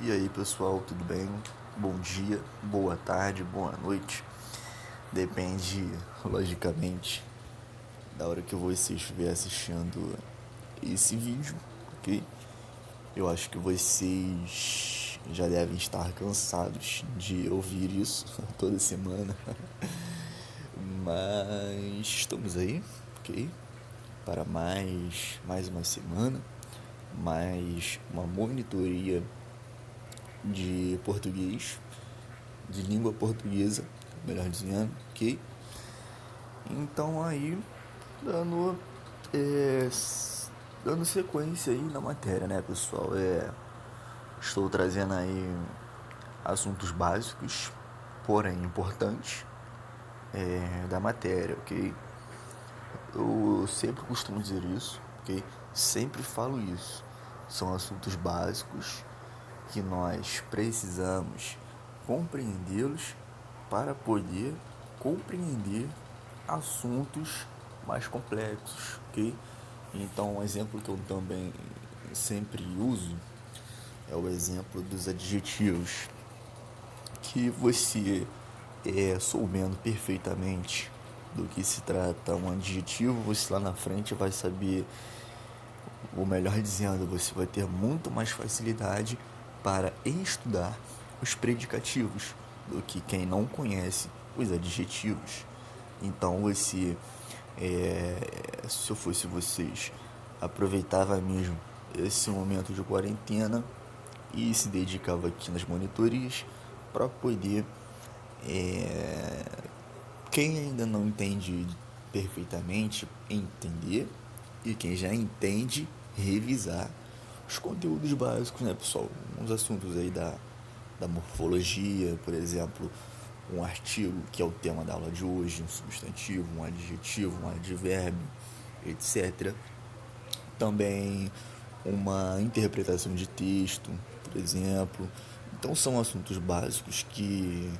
E aí pessoal, tudo bem? Bom dia, boa tarde, boa noite. Depende, logicamente, da hora que você estiver assistindo esse vídeo, ok? Eu acho que vocês já devem estar cansados de ouvir isso toda semana, mas estamos aí, ok? Para mais uma semana, mais uma monitoria de português, de língua portuguesa, melhor dizendo, ok? Então aí, dando, é, dando sequência aí na matéria, né, pessoal? Estou trazendo aí assuntos básicos, porém importantes, da matéria, ok? Eu sempre costumo dizer isso, ok? Sempre falo isso. São assuntos básicos que nós precisamos compreendê-los para poder compreender assuntos mais complexos, ok? Então, um exemplo que eu também sempre uso é o exemplo dos adjetivos, que você soubendo perfeitamente do que se trata um adjetivo, você lá na frente vai saber, ou melhor dizendo, você vai ter muito mais facilidade para estudar os predicativos do que quem não conhece os adjetivos. Então você, se eu fosse vocês, aproveitava mesmo esse momento de quarentena e se dedicava aqui nas monitorias para poder, quem ainda não entende perfeitamente, entender, e quem já entende, revisar os conteúdos básicos, né, pessoal? Uns assuntos aí da morfologia, por exemplo, um artigo que é o tema da aula de hoje, um substantivo, um adjetivo, um advérbio, etc. Também uma interpretação de texto, por exemplo. Então são assuntos básicos que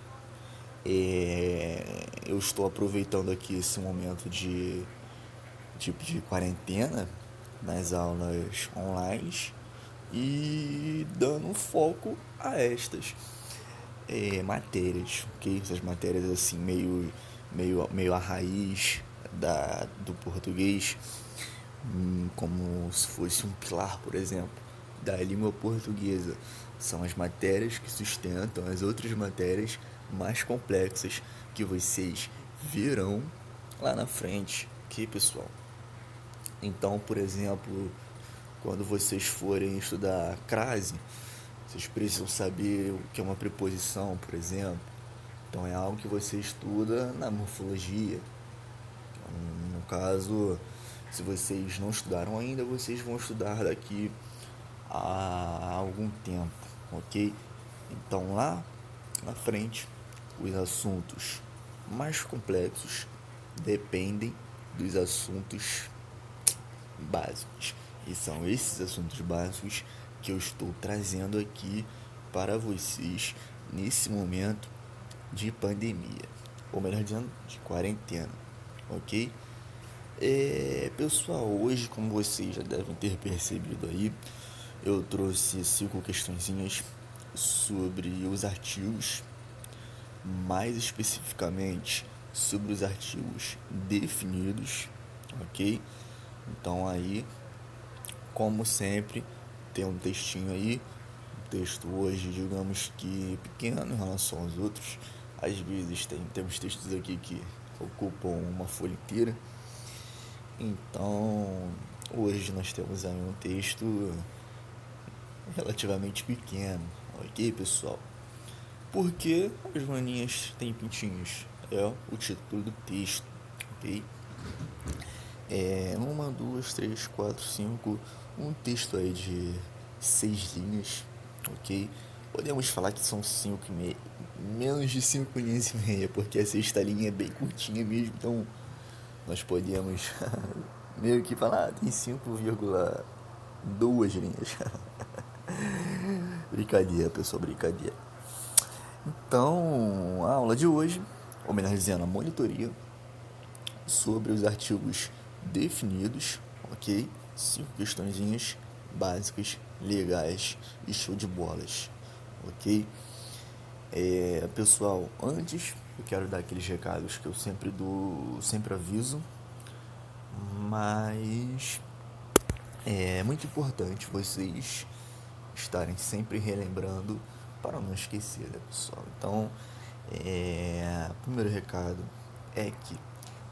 eu estou aproveitando aqui esse momento de tipo de quarentena nas aulas online e dando foco a estas matérias, ok? Essas matérias assim meio a raiz do português, como se fosse um pilar, por exemplo, da língua portuguesa. São as matérias que sustentam as outras matérias mais complexas que vocês verão lá na frente, ok, pessoal? Então, por exemplo, quando vocês forem estudar crase, vocês precisam saber o que é uma preposição, por exemplo. Então é algo que você estuda na morfologia. Então, no caso, se vocês não estudaram ainda, vocês vão estudar daqui a algum tempo, ok? Então lá na frente, os assuntos mais complexos dependem dos assuntos básicos. E são esses assuntos básicos que eu estou trazendo aqui para vocês nesse momento de pandemia, ou melhor dizendo, de quarentena, ok? Pessoal, hoje, como vocês já devem ter percebido aí, eu trouxe 5 questõezinhas sobre os artigos, mais especificamente sobre os artigos definidos, ok? Então aí, como sempre, tem um textinho aí, um texto hoje, digamos que pequeno em relação aos outros. Às vezes temos textos aqui que ocupam uma folha inteira. Então, hoje nós temos aí um texto relativamente pequeno, ok, pessoal? Porque as maninhas têm pintinhos, é o título do texto, ok? Uma, duas, três, quatro, cinco, um texto aí de 6 linhas, ok? Podemos falar que são 5 e meia, menos de 5 linhas e meia, porque a sexta linha é bem curtinha mesmo, então nós podemos meio que falar, tem 5,2 linhas. Brincadeira, pessoal, brincadeira. Então, a aula de hoje, ou melhor dizendo, a monitoria sobre os artigos definidos, ok? 5 questõezinhas básicas, legais e show de bolas. ok? Pessoal, antes eu quero dar aqueles recados que eu sempre dou, sempre aviso, mas é muito importante vocês estarem sempre relembrando para não esquecer, né, pessoal? Então, o primeiro recado é que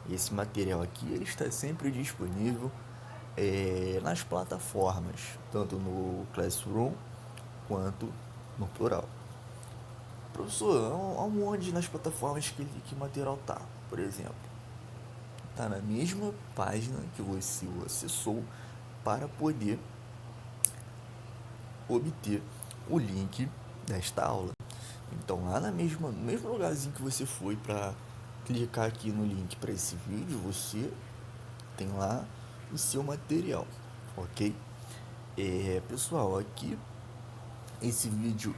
esse material aqui ele está sempre disponível nas plataformas, tanto no Classroom quanto no Plural. Professor, aonde nas plataformas que o material tá? Por exemplo, tá na mesma página que você acessou para poder obter o link desta aula. Então, lá no mesmo lugarzinho que você foi para clicar aqui no link para esse vídeo, você tem lá o seu material, ok? Pessoal, aqui esse vídeo,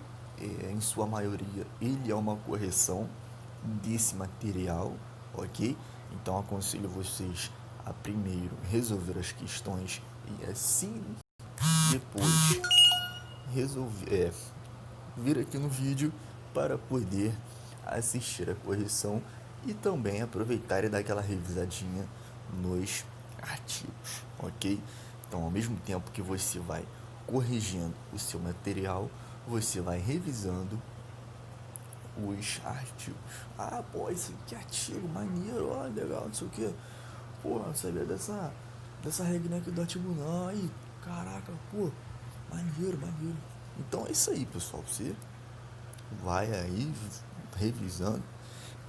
em sua maioria, ele é uma correção desse material, ok? Então, aconselho vocês a primeiro resolver as questões e assim depois resolver, vir aqui no vídeo para poder assistir a correção e também aproveitar e dar aquela revisadinha nos artigos, ok? Então, ao mesmo tempo que você vai corrigindo o seu material, você vai revisando os artigos. Ah, pô, isso que artigo maneiro, ó, legal, não sei o que. Pô, não sabia dessa regra aqui do artigo não. Aí, caraca, pô, maneiro, maneiro. Então é isso aí, pessoal. Você vai aí revisando.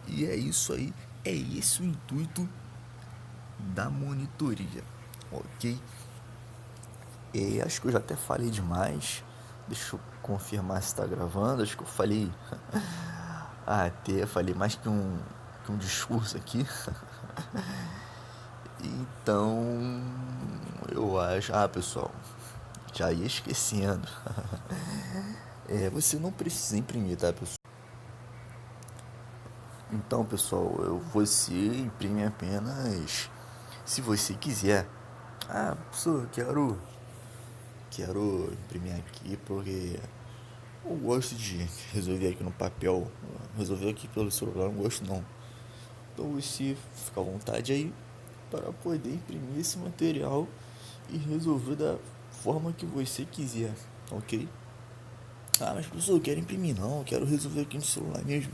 E é isso aí. É esse o intuito da monitoria. Ok? Acho que eu já até falei demais. Deixa eu confirmar se está gravando. Acho que eu falei. Até falei mais que um discurso aqui. Então, eu acho. Pessoal, já ia esquecendo. Você não precisa imprimir, tá, pessoal? Então, pessoal, você imprime apenas se você quiser. Professor, quero imprimir aqui porque eu gosto de resolver aqui no papel. Resolver aqui pelo celular, não gosto não. Então você fica à vontade aí para poder imprimir esse material e resolver da forma que você quiser, ok? Mas professor, eu quero imprimir não, eu quero resolver aqui no celular mesmo,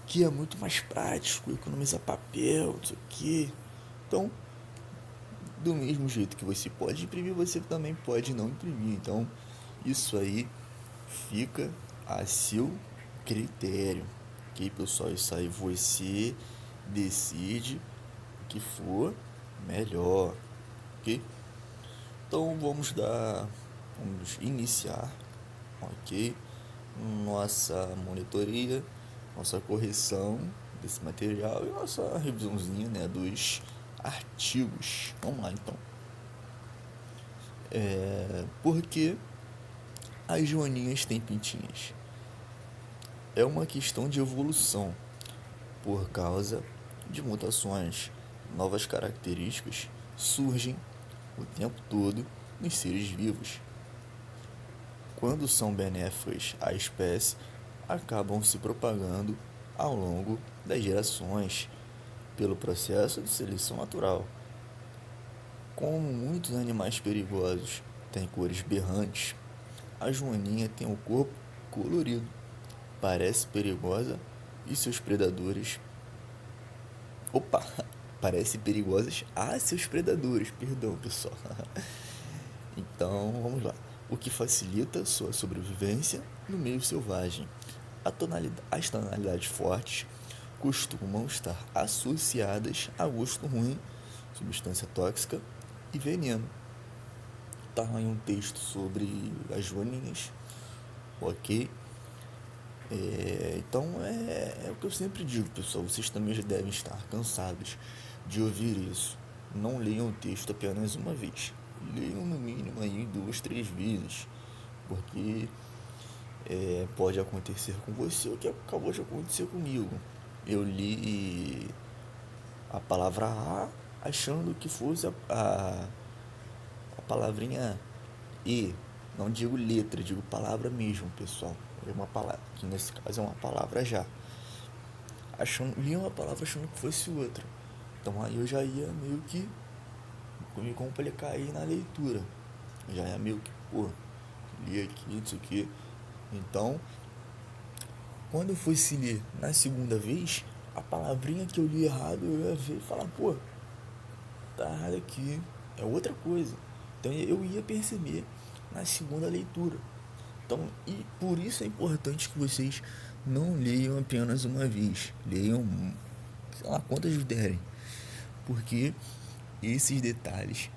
que é muito mais prático, economiza papel, não sei o que. Então, do mesmo jeito que você pode imprimir, você também pode não imprimir. Então, isso aí fica a seu critério, ok, pessoal? Isso aí você decide o que for melhor, ok? Então, vamos iniciar, ok? Nossa monitoria, nossa correção desse material e nossa revisãozinha, né, dos artigos. Vamos lá, então. Por que as joaninhas têm pintinhas? É uma questão de evolução por causa de mutações. Novas características surgem o tempo todo nos seres vivos. Quando são benéficas à espécie, acabam se propagando ao longo das gerações pelo processo de seleção natural. Como muitos animais perigosos têm cores berrantes, a joaninha tem o corpo colorido, parece perigosa e seus predadores. Opa! Parece perigosas a seus predadores, perdão, pessoal. Então, vamos lá. O que facilita sua sobrevivência no meio selvagem. As tonalidades fortes costumam estar associadas a gosto ruim, substância tóxica e veneno. Tá aí um texto sobre as joaninhas, ok? Então é o que eu sempre digo, pessoal. Vocês também já devem estar cansados de ouvir isso. Não leiam o texto apenas uma vez. Leiam no mínimo aí 2, 3 vezes. Porque pode acontecer com você o que acabou de acontecer comigo. Eu li a palavra A achando que fosse a palavrinha E, Não digo letra, digo palavra mesmo, pessoal. É uma palavra, que nesse caso é uma palavra já. Li uma palavra achando que fosse outra. Então aí eu já ia meio que me complicar aí na leitura. Já ia meio que, li aqui, isso aqui. Então, quando eu fosse ler na segunda vez, a palavrinha que eu li errado, eu ia ver e falar, tá errado aqui, é outra coisa. Então eu ia perceber na segunda leitura. Então, e por isso é importante que vocês não leiam apenas uma vez, leiam, sei lá, quantas derem, porque esses detalhes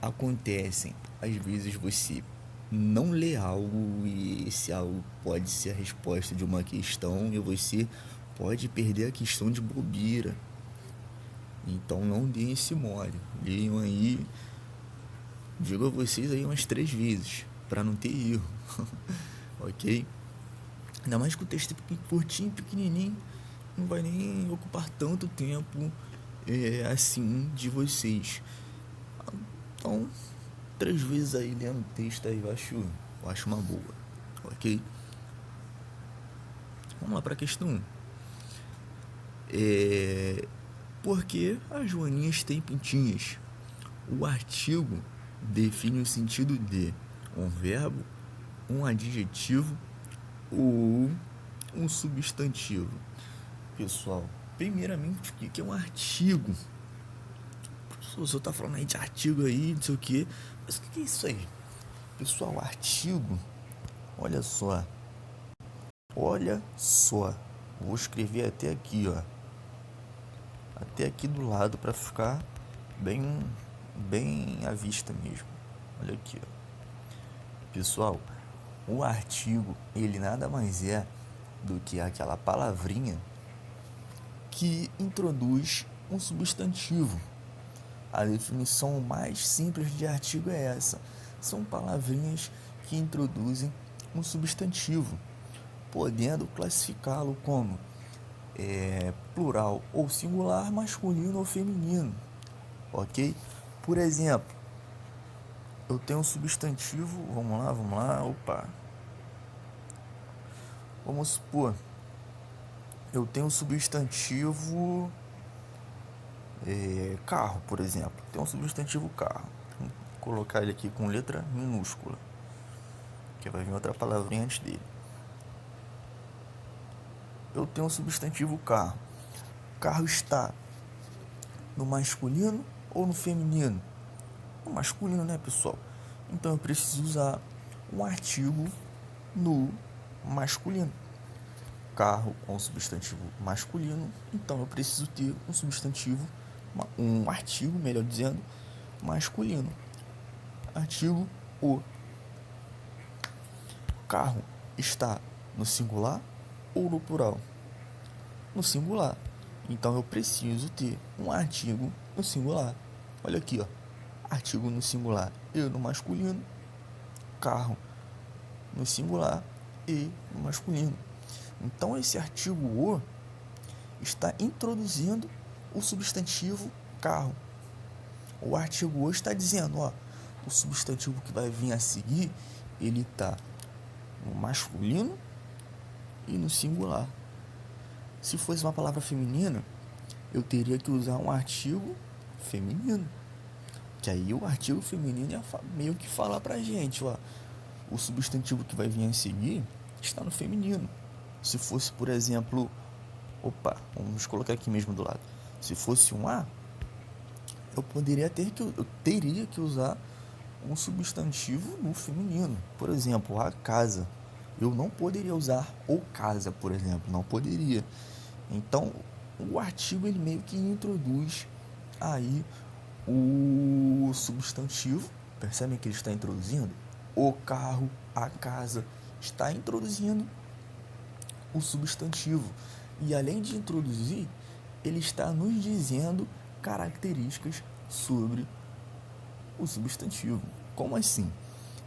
acontecem. Às vezes você não lê algo e esse algo pode ser a resposta de uma questão e você pode perder a questão de bobeira. Então não deem esse mole. Leiam aí, digo a vocês aí umas 3 vezes, para não ter erro. Ok? Ainda mais que o texto é curtinho, pequenininho, não vai nem ocupar tanto tempo assim de vocês. Então, 3 vezes aí lendo o texto aí eu acho uma boa. Ok? Vamos lá para a questão 1. Por que as joaninhas têm pintinhas? O artigo define o sentido de um verbo, um adjetivo ou um substantivo. Pessoal, primeiramente, o que é um artigo? O senhor tá falando aí de artigo aí, não sei o que. Mas o que é isso aí? Pessoal, artigo, olha só. Olha só. Vou escrever até aqui, ó. Até aqui do lado para ficar bem à vista mesmo. Olha aqui, ó. Pessoal, o artigo, ele nada mais é do que aquela palavrinha que introduz um substantivo. A definição mais simples de artigo é essa. São palavrinhas que introduzem um substantivo, podendo classificá-lo como plural ou singular, masculino ou feminino. Ok? Por exemplo, eu tenho um substantivo, vamos lá, vamos supor, eu tenho um substantivo carro, por exemplo. Tem um substantivo carro. Vou colocar ele aqui com letra minúscula, que vai vir outra palavrinha antes dele. Eu tenho um substantivo carro. Carro está no masculino ou no feminino? No masculino, né, pessoal? Então eu preciso usar um artigo no masculino. Carro é um substantivo masculino, então eu preciso ter um substantivo, um artigo, melhor dizendo, masculino. Artigo o. Carro está no singular ou no plural? No singular. Então eu preciso ter um artigo no singular. Olha aqui, ó. Artigo no singular e no masculino. Carro no singular e no masculino. Então esse artigo o está introduzindo o substantivo carro. O artigo o está dizendo, ó, o substantivo que vai vir a seguir, ele está no masculino e no singular. Se fosse uma palavra feminina, eu teria que usar um artigo feminino. Que aí o artigo feminino ia meio que falar pra gente, ó, o substantivo que vai vir a seguir está no feminino. Se fosse, por exemplo, vamos colocar aqui mesmo do lado. Se fosse um A, eu teria que usar um substantivo no feminino. Por exemplo, a casa. Eu não poderia usar o casa, por exemplo, não poderia. Então, o artigo ele meio que introduz aí o substantivo. Percebem que ele está introduzindo? O carro, a casa, está introduzindo o substantivo. E além de introduzir, ele está nos dizendo características sobre o substantivo. Como assim?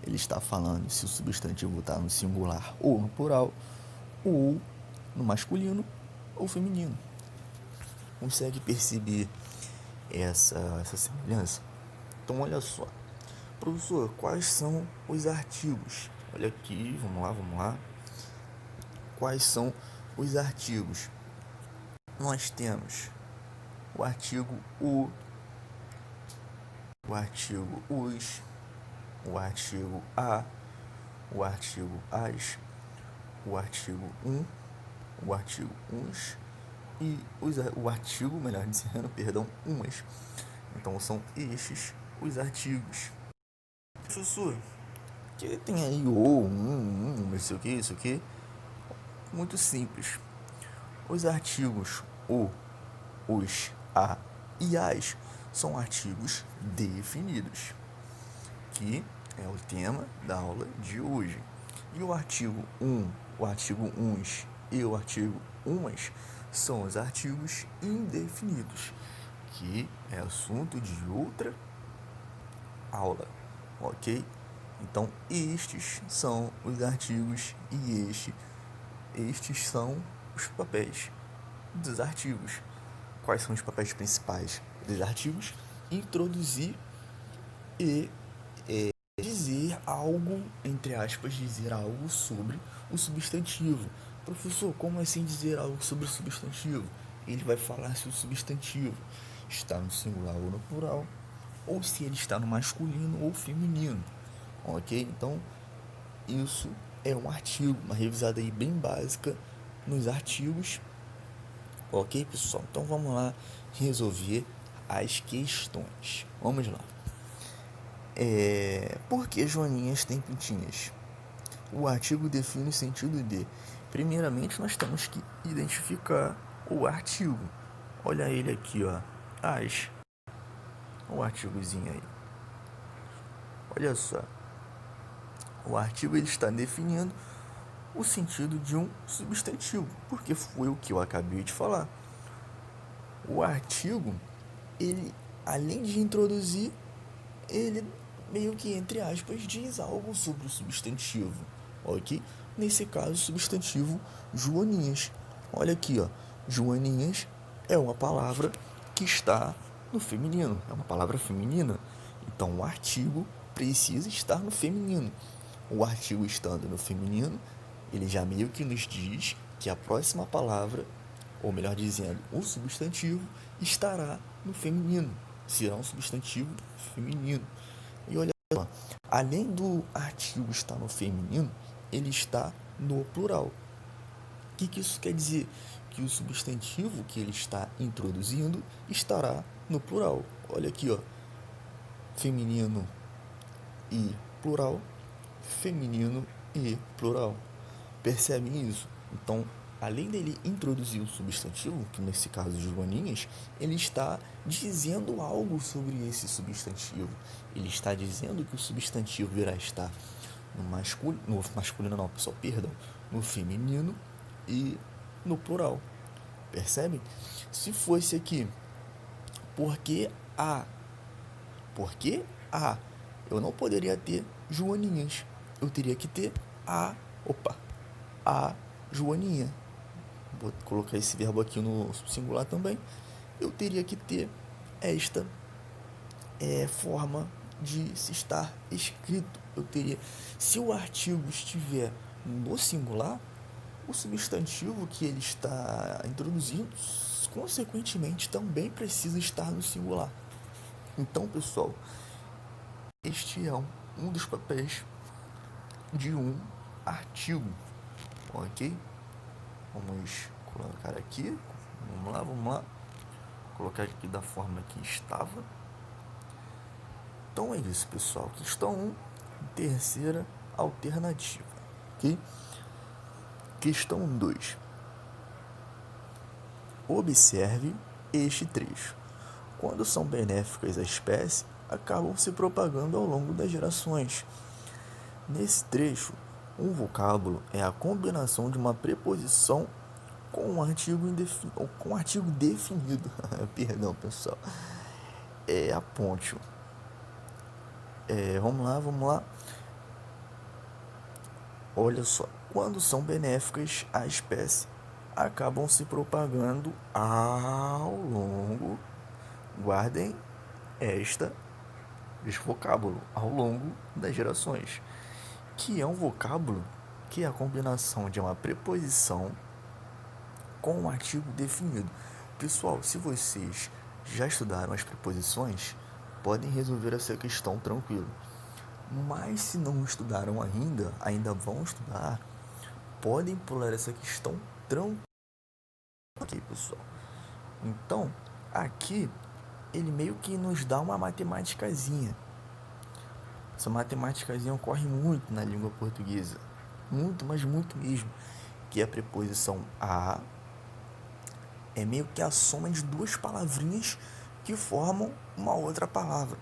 Ele está falando se o substantivo está no singular ou no plural, ou no masculino ou feminino. Consegue perceber essa semelhança? Então olha só, Professor, quais são os artigos? Olha aqui, vamos lá. Quais são os artigos? Nós temos o artigo o artigo os, o artigo a, o artigo as, o artigo o artigo uns e o artigo, melhor dizendo, perdão, umas. Então são estes os artigos. Professor, que tem aí isso aqui, muito simples. Os artigos o, os, a e as são artigos definidos, que é o tema da aula de hoje. E o artigo o artigo uns e o artigo umas são os artigos indefinidos, que é assunto de outra aula, ok? Então, estes são os artigos e estes são os papéis dos artigos. Quais são os papéis principais dos artigos? Introduzir e dizer algo, entre aspas, dizer algo sobre o substantivo. Professor, como assim dizer algo sobre o substantivo? Ele vai falar se o substantivo está no singular ou no plural, ou se ele está no masculino ou feminino, ok? Então, isso é um artigo, uma revisada aí bem básica nos artigos, ok, pessoal? Então, vamos lá resolver as questões. Vamos lá. Por que Joaninhas têm pintinhas? O artigo define o sentido de. Primeiramente, nós temos que identificar o artigo. Olha ele aqui, ó. As. O artigozinho aí. Olha só. O artigo ele está definindo o sentido de um substantivo, porque foi o que eu acabei de falar. O artigo, ele, além de introduzir, ele meio que, entre aspas, diz algo sobre o substantivo, ok? Nesse caso, o substantivo Joaninhas. Olha aqui, ó. Joaninhas é uma palavra que está no feminino, é uma palavra feminina. Então, o artigo precisa estar no feminino. O artigo estando no feminino, ele já meio que nos diz que a próxima palavra, ou melhor dizendo, o substantivo, estará no feminino. Será um substantivo feminino. E olha só, além do artigo estar no feminino, ele está no plural. O que isso quer dizer? Que o substantivo que ele está introduzindo estará no plural. Olha aqui, ó. Feminino e plural. Feminino e plural. Percebem isso? Então, além dele introduzir o substantivo, que nesse caso Joaninhas, ele está dizendo algo sobre esse substantivo. Ele está dizendo que o substantivo irá estar no masculino não, pessoal, perdão, no feminino e no plural. Percebem? Se fosse aqui, por que a? Por que a? Eu não poderia ter Joaninhas. Eu teria que ter a Joaninha. Vou colocar esse verbo aqui no singular também. Eu teria que ter esta forma de se estar escrito. Eu teria, se o artigo estiver no singular, o substantivo que ele está introduzindo, consequentemente, também precisa estar no singular. Então, pessoal, este é um dos papéis de um artigo, ok? Vamos colocar aqui, vamos lá, colocar aqui da forma que estava. Então é isso, pessoal, questão 1, terceira alternativa, ok? Questão 2. Observe este trecho. Quando são benéficas à espécie, acabam se propagando ao longo das gerações. Nesse trecho, um vocábulo é a combinação de uma preposição com um artigo definido. Perdão, pessoal. Aponte. Vamos lá. Olha só. Quando são benéficas à espécie, acabam se propagando ao longo. Guardem esta esse vocábulo ao longo das gerações, que é um vocábulo que é a combinação de uma preposição com um artigo definido. Pessoal, se vocês já estudaram as preposições, podem resolver essa questão tranquilo. Mas se não estudaram ainda vão estudar, podem pular essa questão tranquilo. Ok, pessoal. Então, aqui ele meio que nos dá uma matemáticazinha. Essa matemáticazinha ocorre muito na língua portuguesa. Muito, mas muito mesmo. Que é a preposição a é meio que a soma de duas palavrinhas que formam uma outra palavra.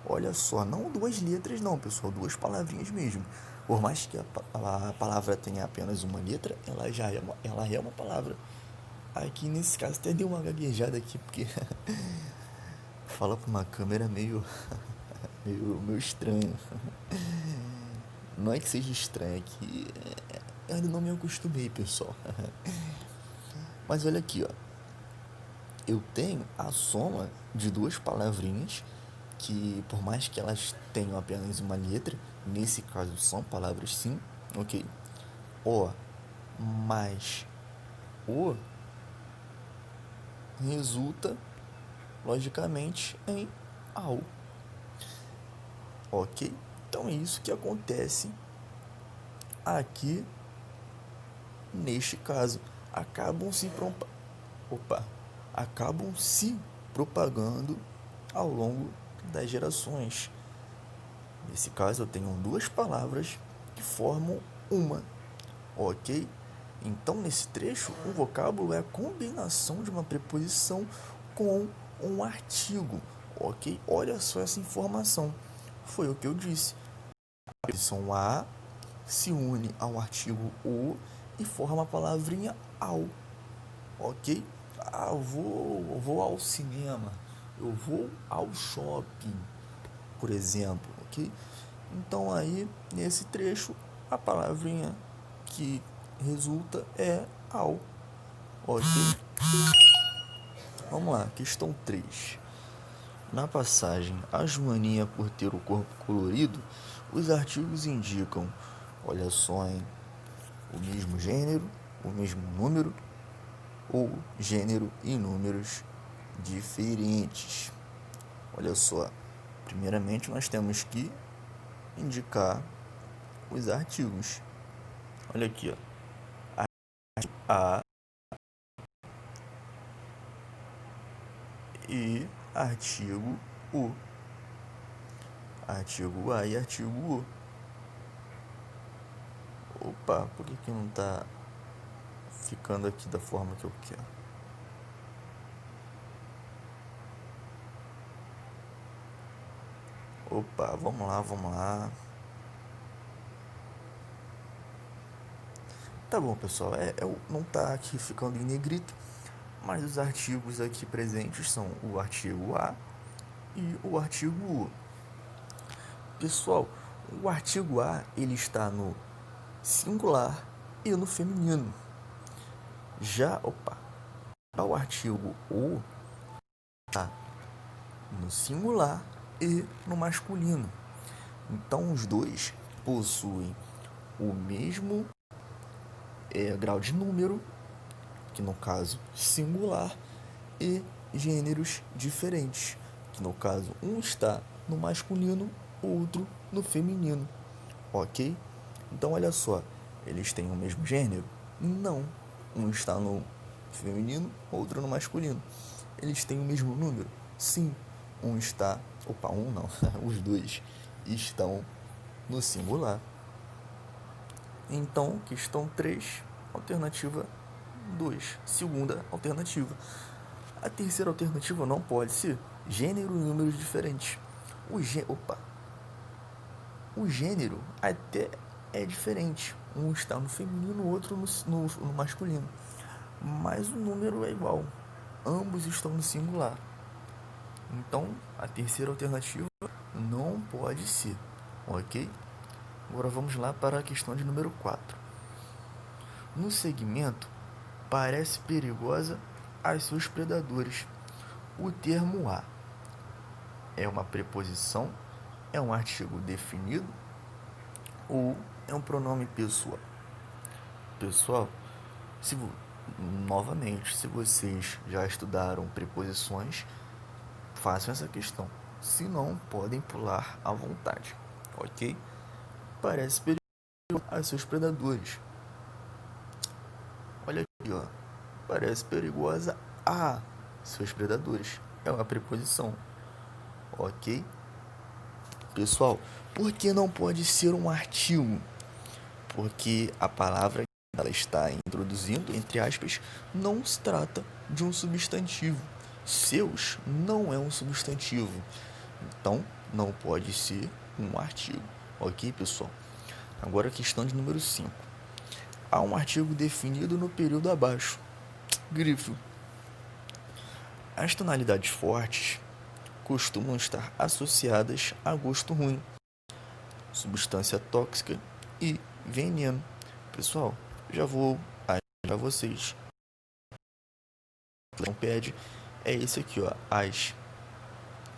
Olha só, não duas letras não, pessoal, duas palavrinhas mesmo. Por mais que a palavra tenha apenas uma letra, ela é uma palavra. Aqui nesse caso até deu uma gaguejada aqui, porque fala pra uma câmera meio estranho. Não é que seja estranho, é que eu ainda não me acostumei, pessoal. Mas olha aqui, ó. Eu tenho a soma de duas palavrinhas que, por mais que elas tenham apenas uma letra, nesse caso são palavras sim, ok? O mais o resulta, logicamente, em ao, ok? Então é isso que acontece aqui neste caso. Opa, acabam se propagando ao longo das gerações. Nesse caso, eu tenho duas palavras que formam uma, ok? Então, nesse trecho, o vocábulo é a combinação de uma preposição com um artigo, ok? Olha só essa informação. Foi o que eu disse. A preposição a se une ao artigo o e forma a palavrinha ao, ok? Ah, eu vou ao cinema, eu vou ao shopping, por exemplo, ok? Então aí, nesse trecho, a palavrinha que resulta é ao, ok? Vamos lá, questão 3. Na passagem A Joaninha por ter o corpo colorido, os artigos indicam, olha só, hein, o mesmo gênero, o mesmo número ou gênero e números diferentes. Olha só, primeiramente nós temos que indicar os artigos. Olha aqui, ó. A e artigo o. Artigo A e artigo o. Opa, por que não tá ficando aqui da forma que eu quero? Opa, vamos lá. Tá bom, pessoal, não tá aqui ficando em negrito, mas os artigos aqui presentes são o artigo A e o artigo U. Pessoal, o artigo A ele está no singular e no feminino. Já o artigo U está no singular e no masculino. Então os dois possuem o mesmo grau de número, que no caso singular, e gêneros diferentes, que no caso um está no masculino, outro no feminino, ok? Então olha só, eles têm o mesmo gênero? Não, um está no feminino, outro no masculino. Eles têm o mesmo número? Sim, um está, um não, os dois estão no singular. Então, questão 3, alternativa 2, segunda alternativa. A terceira alternativa não pode ser gênero e números diferentes. O gênero até é diferente. Um está no feminino, o outro no masculino. Mas o número é igual. Ambos estão no singular. Então, a terceira alternativa não pode ser, ok? Agora vamos lá para a questão de número 4. No segmento, parece perigosa aos seus predadores. O termo a é uma preposição é um artigo definido ou é um pronome pessoal? Pessoal, se novamente, se vocês já estudaram preposições, façam essa questão. Se não, podem pular à vontade, ok? Parece perigoso a seus predadores. Olha aqui, ó. Parece perigosa a seus predadores. É uma preposição, ok? Pessoal, por que não pode ser um artigo? Porque a palavra que ela está introduzindo, entre aspas, não se trata de um substantivo. Seus não é um substantivo. Então, não pode ser um artigo. Ok, pessoal? Agora a questão de número 5. Há um artigo definido no período abaixo. Grifo. As tonalidades fortes costumam estar associadas a gosto ruim, substância tóxica e veneno. Pessoal, já vou para vocês. Não pede. É esse aqui, ó. As.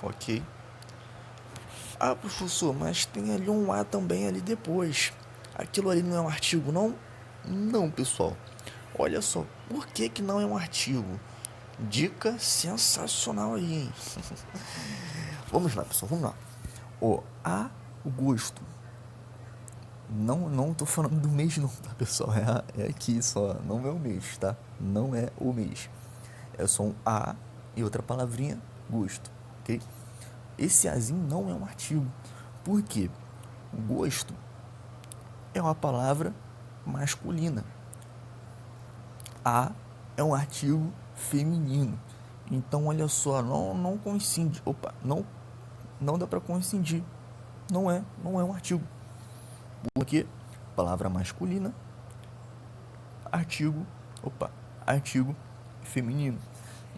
Ok? Ah, professor, mas tem ali um A também ali depois. Aquilo ali não é um artigo, não? Não, pessoal. Olha só, por que que não é um artigo? Dica sensacional aí, hein? Vamos lá, pessoal, vamos lá. O agosto. Não tô falando do mês não, tá, pessoal? É aqui só, não é o mês, tá? Não é o mês. É só um A e outra palavrinha, gosto, ok? Esse azinho não é um artigo. Por quê? O gosto é uma palavra masculina. A é um artigo feminino. Então, olha só, não coincide. Opa, não dá para coincidir. Não é um artigo. Porque palavra masculina, artigo, artigo feminino.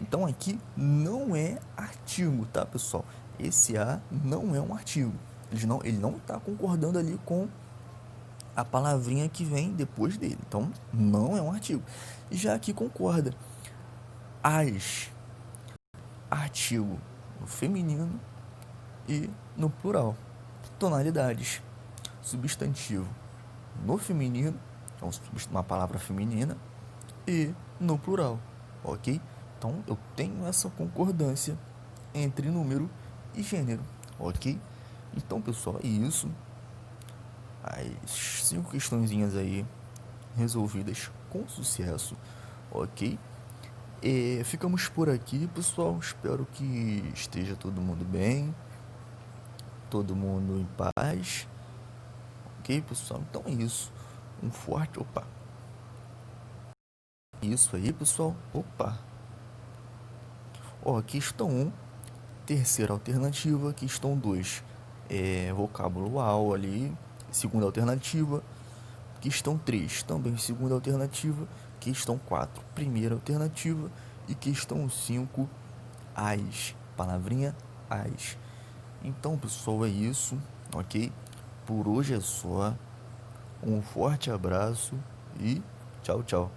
Então aqui não é artigo, tá, pessoal? Esse A não é um artigo. Ele não está concordando ali com a palavrinha que vem depois dele. Então não é um artigo. Já aqui concorda. As, artigo no feminino e no plural. Tonalidades. Substantivo no feminino, então uma palavra feminina, e no plural, ok? Então eu tenho essa concordância entre número e gênero, ok? Então, pessoal, é isso. As 5 questõezinhas aí resolvidas com sucesso, ok? E ficamos por aqui, pessoal. Espero que esteja todo mundo bem, todo mundo em paz. Ok, pessoal? Então é isso. Um forte. Opa! Isso aí, pessoal. Opa! Ó, questão 1, terceira alternativa. Questão 2, vocábulo AU ali. Segunda alternativa. Questão 3, também segunda alternativa. Questão 4, primeira alternativa. E questão 5, as. Palavrinha as. Então, pessoal, é isso, ok? Por hoje é só. Um forte abraço e tchau, tchau.